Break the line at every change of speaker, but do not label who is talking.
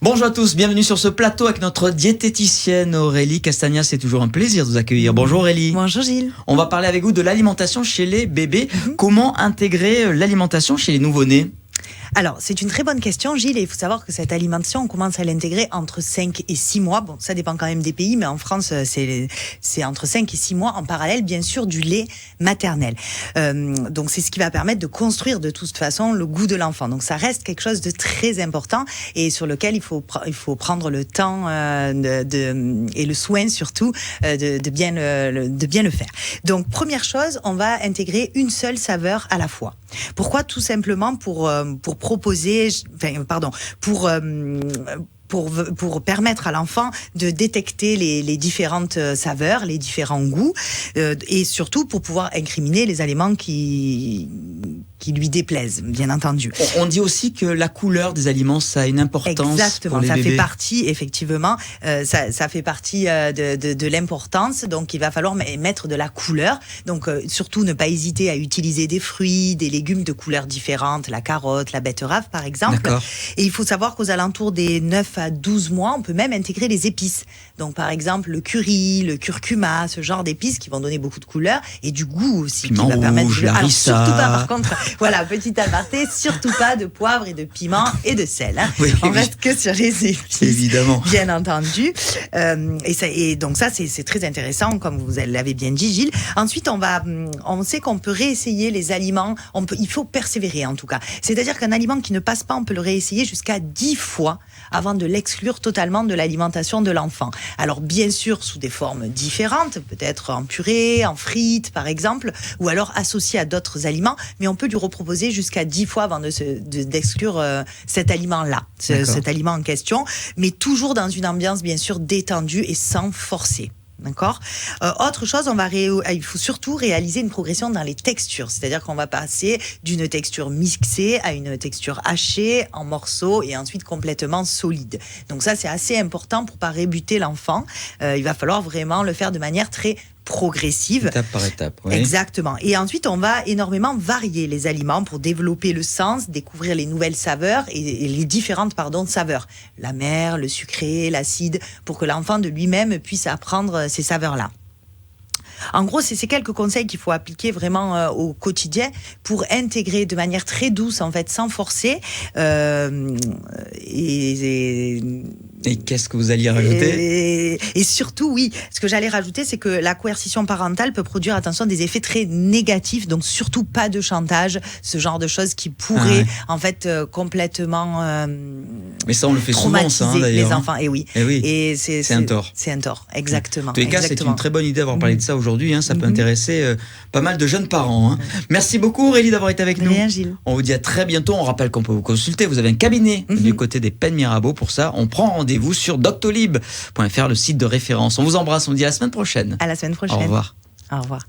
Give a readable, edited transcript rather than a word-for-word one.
Bonjour à tous, bienvenue sur ce plateau avec notre diététicienne Aurélie Castagna. C'est toujours un plaisir de vous accueillir. Bonjour Aurélie.
Bonjour Gilles.
On va parler avec vous de l'alimentation chez les bébés. Comment intégrer l'alimentation chez les nouveau-nés ?
Alors, c'est une très bonne question, Gilles, et il faut savoir que cette alimentation, on commence à l'intégrer entre 5 et 6 mois. Bon, ça dépend quand même des pays, mais en France, c'est entre 5 et 6 mois, en parallèle, bien sûr, du lait maternel. Donc, c'est ce qui va permettre de construire de toute façon le goût de l'enfant. Donc, ça reste quelque chose de très important et sur lequel il faut prendre le temps et le soin, surtout, de bien le faire. Donc, première chose, on va intégrer une seule saveur à la fois. Pourquoi ? Tout simplement pour permettre à l'enfant de détecter les différentes saveurs, les différents goûts, et surtout pour pouvoir incriminer les aliments qui lui déplaisent, bien entendu.
On dit aussi que la couleur des aliments, ça a une importance.
Exactement,
pour les
ça
bébés.
fait partie, effectivement, ça fait partie de l'importance. Donc, il va falloir mettre de la couleur. Donc, surtout, ne pas hésiter à utiliser des fruits, des légumes de couleurs différentes, la carotte, la betterave, par exemple.
D'accord.
Et il faut savoir qu'aux alentours des 9 à 12 mois, on peut même intégrer les épices. Donc, par exemple, le curry, le curcuma, ce genre d'épices qui vont donner beaucoup de couleurs et du goût aussi.
Piment
qui va permettre
rouge,
Alors,
harissa.
surtout pas, par contre, voilà, petit aparté, surtout pas de poivre et de piment et de sel. Hein.
Oui,
on reste que sur les épices.
Évidemment.
Bien entendu. Et donc ça, c'est très intéressant, comme vous l'avez bien dit, Gilles. Ensuite, on sait qu'on peut réessayer les aliments. Il faut persévérer, en tout cas. C'est-à-dire qu'un aliment qui ne passe pas, on peut le réessayer jusqu'à 10 fois avant de l'exclure totalement de l'alimentation de l'enfant. Alors, bien sûr, sous des formes différentes, peut-être en purée, en frites, par exemple, ou alors associé à d'autres aliments, mais on peut lui reproposer jusqu'à 10 fois avant d'exclure cet aliment-là, cet aliment en question, mais toujours dans une ambiance, bien sûr, détendue et sans forcer. D'accord. Autre chose, il faut surtout réaliser une progression dans les textures, c'est-à-dire qu'on va passer d'une texture mixée à une texture hachée en morceaux et ensuite complètement solide. Donc ça, c'est assez important pour pas rebuter l'enfant. Il va falloir vraiment le faire de manière très progressive.
Étape par étape. Oui.
Exactement. Et ensuite, on va énormément varier les aliments pour développer le sens, découvrir les nouvelles saveurs et les différentes saveurs. L'amer, le sucré, l'acide, pour que l'enfant de lui-même puisse apprendre ces saveurs-là. En gros, c'est ces quelques conseils qu'il faut appliquer vraiment au quotidien pour intégrer de manière très douce, en fait, sans forcer.
Et qu'est-ce que vous alliez rajouter ?
Et surtout, oui, ce que j'allais rajouter, c'est que la coercition parentale peut produire, attention, des effets très négatifs. Donc, surtout pas de chantage, ce genre de choses qui pourraient, en fait, complètement
mais ça, on le fait souvent, ça, hein, d'ailleurs.
Les enfants. Et oui.
Et c'est un tort.
C'est un tort, exactement.
En tous les cas, c'est une très bonne idée d'avoir parlé de ça aujourd'hui. Hein, ça peut intéresser pas mal de jeunes parents. Hein. Merci beaucoup, Aurélie, d'avoir été avec nous.
Bien, Gilles.
On vous dit à très bientôt. On rappelle qu'on peut vous consulter. Vous avez un cabinet du côté des Pennes Mirabeau. Pour ça, on prend rendez-vous sur doctolib.fr, le site de référence. On vous embrasse. On vous dit à la semaine prochaine.
À la semaine prochaine.
Au revoir.
Au revoir.